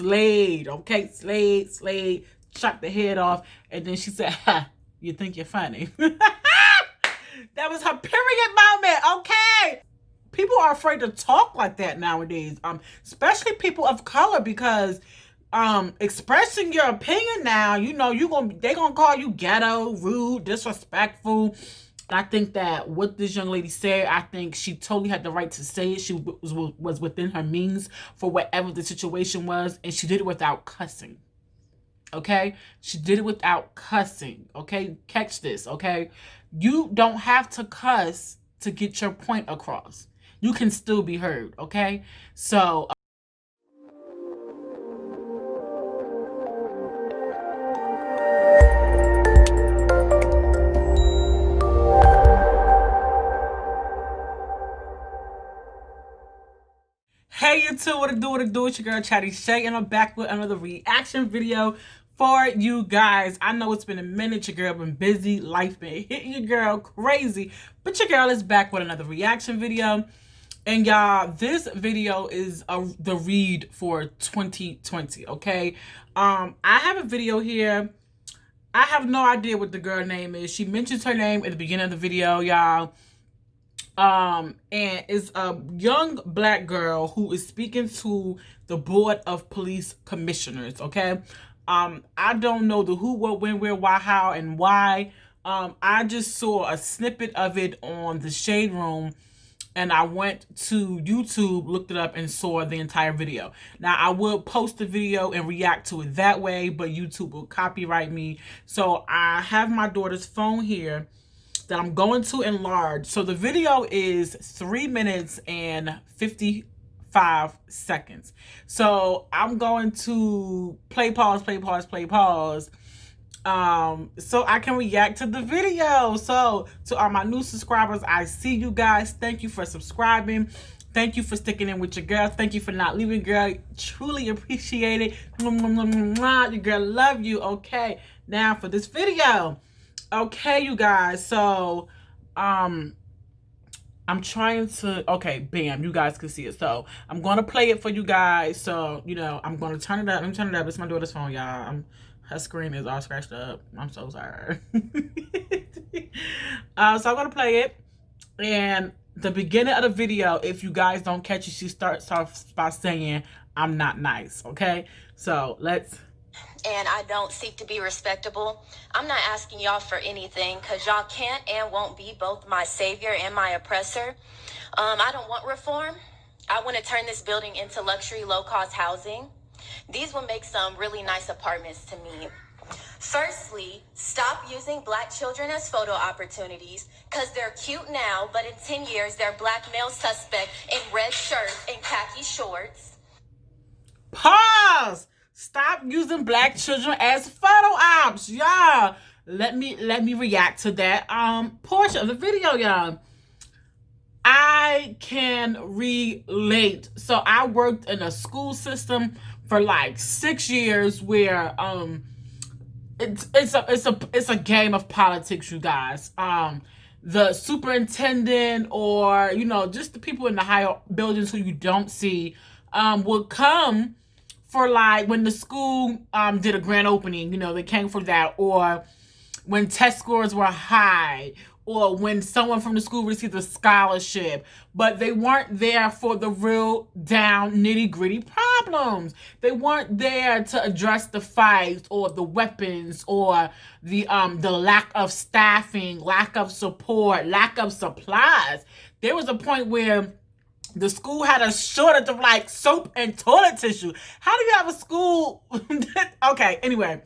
Slayed, okay? Slayed, chopped the head off. And then she said, ha, you think you're funny. That was her period moment, okay? People are afraid to talk like that nowadays, especially people of color, because expressing your opinion now, you know, they gonna call you ghetto, rude, disrespectful. I think that what this young lady said, I think she totally had the right to say it. She was within her means for whatever the situation was, and she did it without cussing. Okay? She did it without cussing. Okay? Catch this, okay? You don't have to cuss to get your point across. You can still be heard, okay? So hey YouTube, what it do? It's your girl chattyshay, and I'm back with another reaction video for you guys. I know it's been a minute, your girl been busy, life been hitting your girl crazy, but your girl is back with another reaction video. And y'all, this video is the read for 2020, okay? I have a video here. I have no idea what the girl name is. She mentions her name at the beginning of the video, y'all. And it's a young black girl who is speaking to the Board of Police Commissioners, okay? I don't know the who, what, when, where, why, how, and why. I just saw a snippet of it on the Shade Room, and I went to YouTube, looked it up, and saw the entire video. Now, I will post the video and react to it that way, but YouTube will copyright me. So I have my daughter's phone here that I'm going to enlarge. So the video is 3 minutes and 55 seconds. So I'm going to play, pause, so I can react to the video. So to all my new subscribers, I see you guys. Thank you for subscribing. Thank you for sticking in with your girl. Thank you for not leaving, girl. Truly appreciate it. Your girl love you. Okay, now for this video. Okay, you guys. So I'm trying to, okay, bam, you guys can see it. So I'm gonna play it for you guys. So, you know, I'm gonna turn it up. Let me turn it up. It's my daughter's phone, y'all. Her screen is all scratched up. I'm so sorry. So I'm gonna play it. And the beginning of the video, if you guys don't catch it, she starts off by saying, I'm not nice, okay? So let's... And I don't seek to be respectable. I'm not asking y'all for anything, because y'all can't and won't be both my savior and my oppressor. I don't want reform. I want to turn this building into luxury, low-cost housing. These will make some really nice apartments to me. Firstly, stop using black children as photo opportunities, because they're cute now, but in 10 years, they're black male suspect in red shirts and khaki shorts. Pause! Stop using black children as photo ops, y'all. Let me react to that portion of the video, y'all. I can relate. So I worked in a school system for like 6 years, where it's a game of politics, you guys. The superintendent, or you know, just the people in the higher buildings who you don't see, will come for, like, when the school did a grand opening, you know, they came for that, or when test scores were high, or when someone from the school received a scholarship, but they weren't there for the real down nitty-gritty problems. They weren't there to address the fights or the weapons or the lack of staffing, lack of support, lack of supplies. There was a point where the school had a shortage of, like, soap and toilet tissue. How do you have a school? Okay, anyway,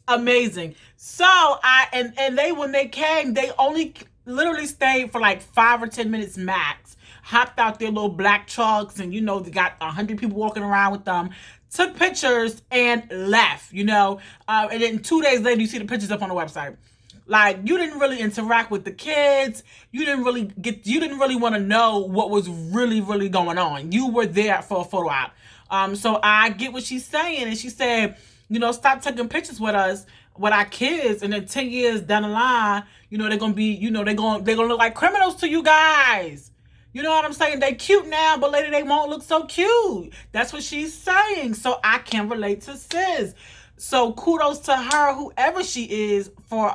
amazing. So when they came, they only literally stayed for like 5 or 10 minutes max. Hopped out their little black trucks, and you know, they got 100 people walking around with them. Took pictures and left, you know. And then 2 days later, you see the pictures up on the website. Like, you didn't really interact with the kids. You didn't really want to know what was really going on. You were there for a photo op. So I get what she's saying. And she said, you know, stop taking pictures with us, with our kids, and then 10 years down the line, you know, they're gonna be, you know, they're gonna look like criminals to you guys. You know what I'm saying? They cute now, but later they won't look so cute. That's what she's saying. So I can relate to sis. So kudos to her, whoever she is, for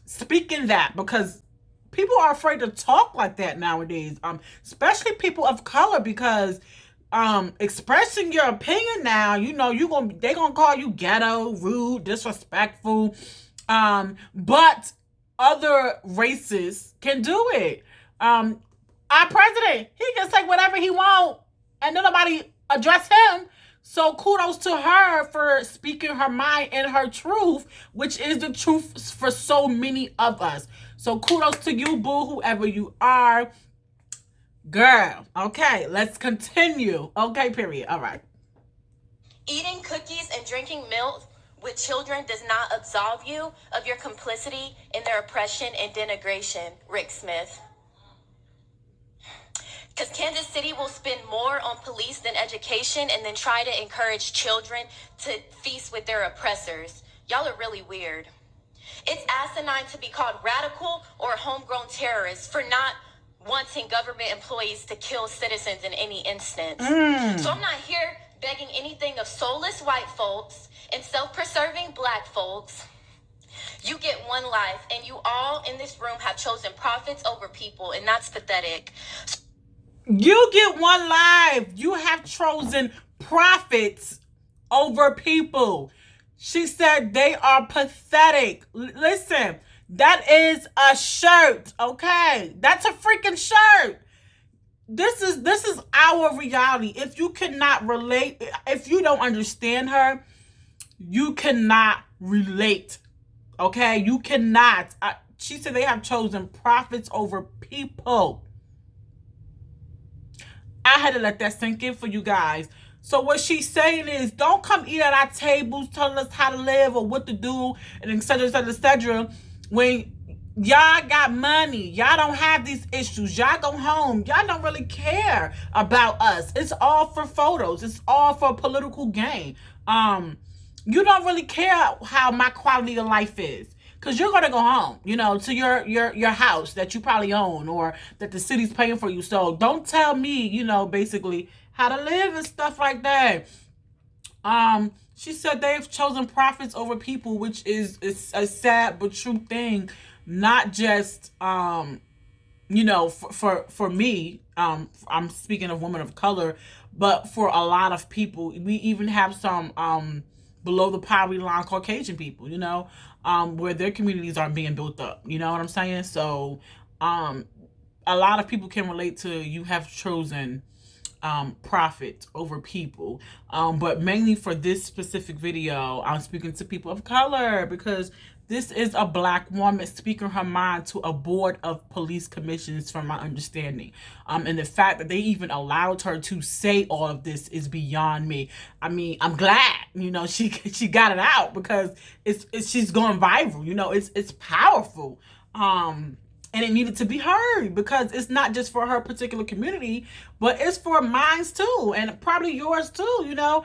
speaking that, because people are afraid to talk like that nowadays. Especially people of color, because expressing your opinion now, you know, they gonna call you ghetto, rude, disrespectful. But other races can do it. Our president, he can say whatever he want and nobody address him. So kudos to her for speaking her mind and her truth, which is the truth for so many of us. So kudos to you, boo, whoever you are. Girl, okay, let's continue. Okay, period. All right. Eating cookies and drinking milk with children does not absolve you of your complicity in their oppression and denigration, Rick Smith. Because Kansas City will spend more on police than education and then try to encourage children to feast with their oppressors. Y'all are really weird. It's asinine to be called radical or homegrown terrorists for not wanting government employees to kill citizens in any instance. So I'm not here begging anything of soulless white folks and self-preserving black folks. You get one life, and you all in this room have chosen profits over people, and that's pathetic. You get one life. You have chosen profits over people. She said they are pathetic. Listen, that is a shirt, okay? That's a freaking shirt. This is our reality. If you cannot relate, if you don't understand her, you cannot relate, okay? You cannot. She said they have chosen profits over people. I had to let that sink in for you guys. So what she's saying is, don't come eat at our tables telling us how to live or what to do, and etc., etc., etc. When y'all got money, y'all don't have these issues. Y'all go home. Y'all don't really care about us. It's all for photos. It's all for political gain. You don't really care how my quality of life is. Because you're going to go home, you know, to your house that you probably own or that the city's paying for you. So don't tell me, you know, basically how to live and stuff like that. She said they've chosen profits over people, which is a sad but true thing. Not just, you know, for me, I'm speaking of women of color, but for a lot of people. We even have some below the poverty line Caucasian people, you know, where their communities aren't being built up. You know what I'm saying? So a lot of people can relate to you have chosen profit over people. But mainly for this specific video, I'm speaking to people of color because this is a black woman speaking her mind to a board of police commissions, from my understanding. And the fact that they even allowed her to say all of this is beyond me. I mean, I'm glad, you know, she got it out because it's she's going viral. You know, it's powerful. And it needed to be heard because it's not just for her particular community, but it's for mine too, and probably yours too, you know.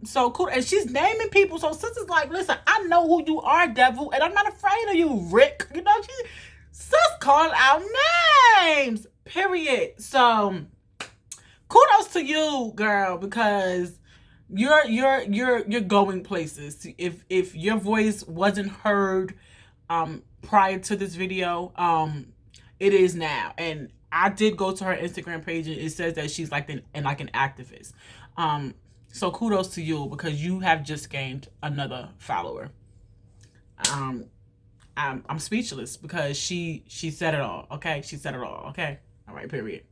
So cool. And she's naming people. So sis is like, listen, I know who you are, devil, and I'm not afraid of you, Rick. You know, sis calling out names. Period. So kudos to you, girl, because you're going places. If your voice wasn't heard prior to this video, it is now. And I did go to her Instagram page and it says that she's like an activist. So kudos to you because you have just gained another follower. I'm speechless because she said it all. Okay, she said it all. Okay, all right. Period.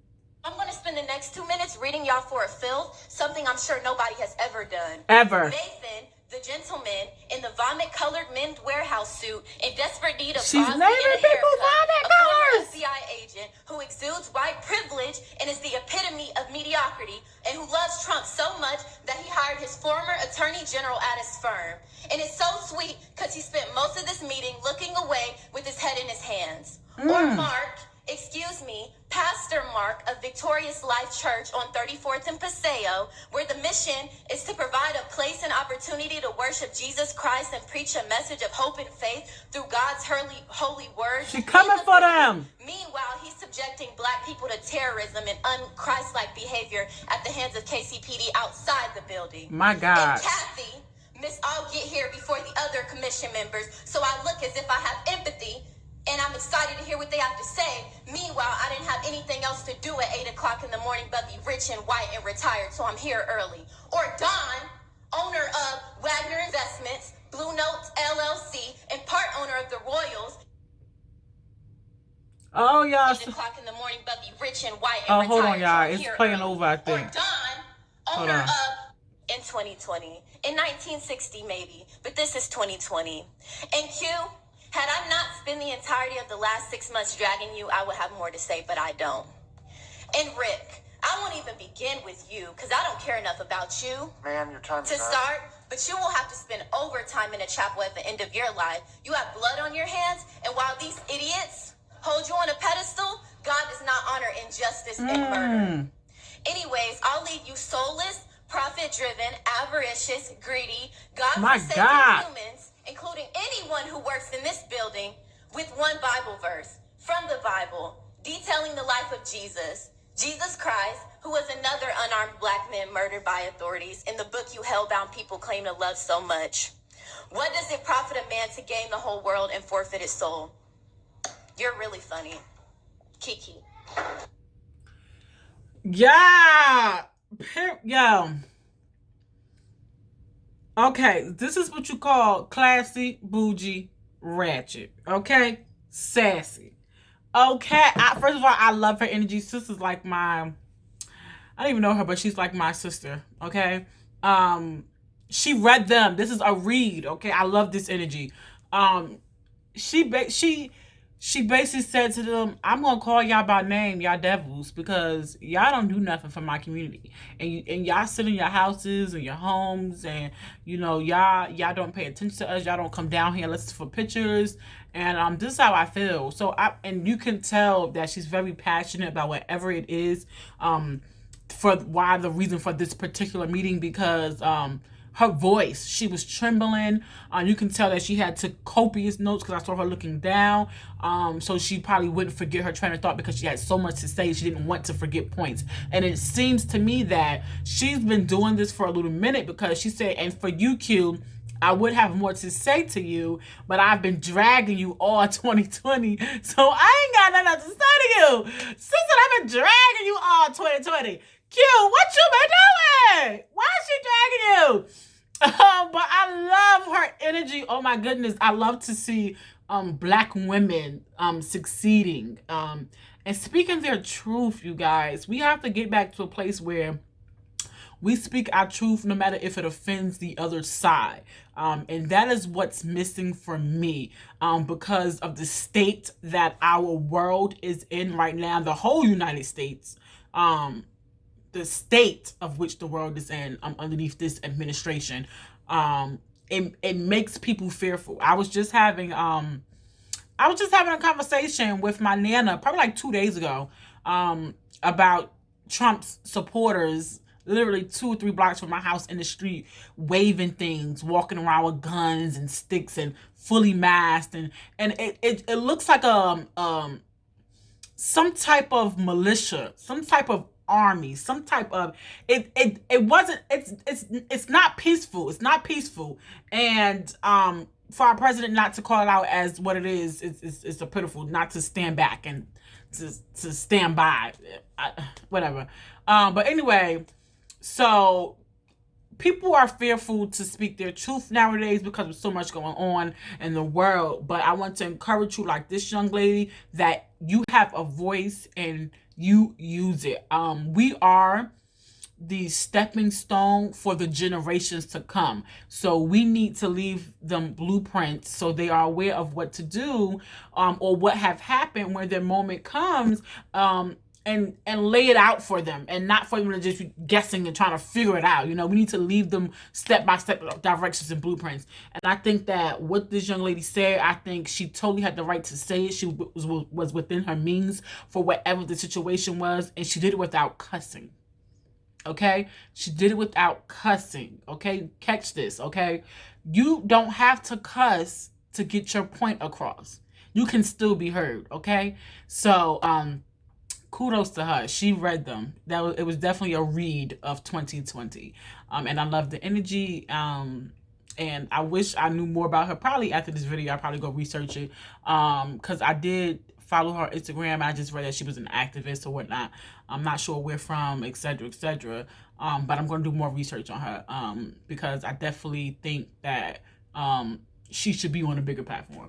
I'm going to spend the next 2 minutes reading y'all for a filth, something I'm sure nobody has ever done. Ever. Nathan, the gentleman in the vomit-colored men's warehouse suit in desperate need of She's Cosby naming and a people haircut, vomit a former colors. FBI agent who exudes white privilege and is the epitome of mediocrity, and who loves Trump so much that he hired his former attorney general at his firm. And it's so sweet because he spent most of this meeting looking away with his head in his hands. Or Mark, excuse me, Pastor Mark of Victorious Life Church on 34th and Paseo, where the mission is to provide a place and opportunity to worship Jesus Christ and preach a message of hope and faith through God's holy word. She coming for them. Meanwhile, he's subjecting black people to terrorism and un-Christ-like behavior at the hands of KCPD outside the building. My God. And Kathy, Miss, I'll get here before the other commission members, so I look as if I have empathy, and I'm excited to hear what they have to say. Meanwhile, I didn't have anything else to do at 8 o'clock in the morning but be rich and white and retired, so I'm here early. Or Don, owner of Wagner Investments, Blue Notes LLC, and part owner of the Royals. Oh, y'all. 8 o'clock in the morning but be rich and white and retired. Hold on, y'all. So It's playing early. over, I think. Or Don, owner of... In 2020. In 1960, maybe. But this is 2020. And Q, had I not spent the entirety of the last 6 months dragging you, I would have more to say, but I don't. And Rick, I won't even begin with you, because I don't care enough about you. Ma'am, your time is up. To start, but you will have to spend overtime in a chapel at the end of your life. You have blood on your hands, and while these idiots hold you on a pedestal, God does not honor injustice and murder. Anyways, I'll leave you soulless, profit-driven, avaricious, greedy, God-forsaken humans, including anyone who works in this building, with one Bible verse from the Bible, detailing the life of Jesus Christ, who was another unarmed black man murdered by authorities in the book you hellbound people claim to love so much. What does it profit a man to gain the whole world and forfeit his soul? You're really funny. Kiki. Yeah. Yo. Okay, this is what you call classy, bougie, ratchet. Okay? Sassy. Okay, first of all, I love her energy. Sister's like my... I don't even know her, but she's like my sister. Okay? She read them. This is a read. Okay? I love this energy. She basically said to them, I'm going to call y'all by name, y'all devils, because y'all don't do nothing for my community. And y'all sit in your houses and your homes, and, you know, y'all don't pay attention to us. Y'all don't come down here and listen for pictures. And this is how I feel. And you can tell that she's very passionate about whatever it is, the reason for this particular meeting, because her voice, she was trembling. You can tell that she had took copious notes, because I saw her looking down. So she probably wouldn't forget her train of thought, because she had so much to say. She didn't want to forget points. And it seems to me that she's been doing this for a little minute, because she said, and for you, Q, I would have more to say to you, but I've been dragging you all 2020, so I ain't got nothing else to say to you. Sister, I've been dragging you all 2020. Q, what you been doing? Why is she dragging you? But I love her energy. Oh my goodness. I love to see black women succeeding and speaking their truth, you guys. We have to get back to a place where we speak our truth no matter if it offends the other side. And that is what's missing for me, because of the state that our world is in right now, the whole United States. The state of which the world is in underneath this administration. It makes people fearful. I was just having a conversation with my nana probably like 2 days ago about Trump's supporters literally 2 or 3 blocks from my house in the street, waving things, walking around with guns and sticks and fully masked, and it looks like some type of militia, some type of army, some type of it's not peaceful. It's not peaceful. And for our president not to call it out as what it is, it's a pitiful, not to stand back and to stand by, whatever. But anyway, so people are fearful to speak their truth nowadays because of so much going on in the world. But I want to encourage you, like this young lady, that you have a voice and you use it. We are the stepping stone for the generations to come. So we need to leave them blueprints so they are aware of what to do, or what have happened when their moment comes, and lay it out for them, and not for them to just be guessing and trying to figure it out. You know, we need to leave them step-by-step directions and blueprints. And I think that what this young lady said, I think she totally had the right to say it. She was within her means for whatever the situation was, and she did it without cussing. Okay, she did it without cussing. Okay, catch this. Okay, you don't have to cuss to get your point across. You can still be heard. Okay, so kudos to her. She read them. It was definitely a read of 2020. And I love the energy. And I wish I knew more about her. Probably after this video, I'll probably go research it. Because I did follow her Instagram. I just read that she was an activist or whatnot. I'm not sure where from, etc., etc. But I'm going to do more research on her. Because I definitely think that she should be on a bigger platform.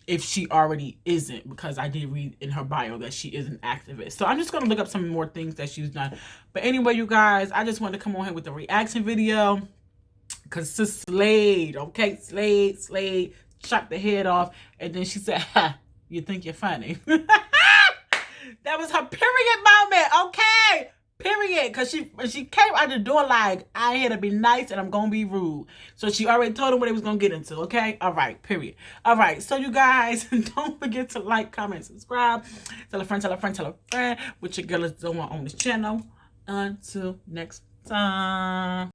If she already isn't, because I did read in her bio that she is an activist. So I'm just going to look up some more things that she's done. But anyway, you guys, I just wanted to come on here with the reaction video. Because sis slayed, okay? Slayed, chopped the head off. And then she said, ha, you think you're funny. That was her period moment, okay? Period. Because she came out the door like, I here to be nice and I'm going to be rude. So she already told him what he was going to get into, okay? All right, period. All right, so you guys, don't forget to like, comment, subscribe. Tell a friend, tell a friend, tell a friend what your girl is doing on this channel. Until next time.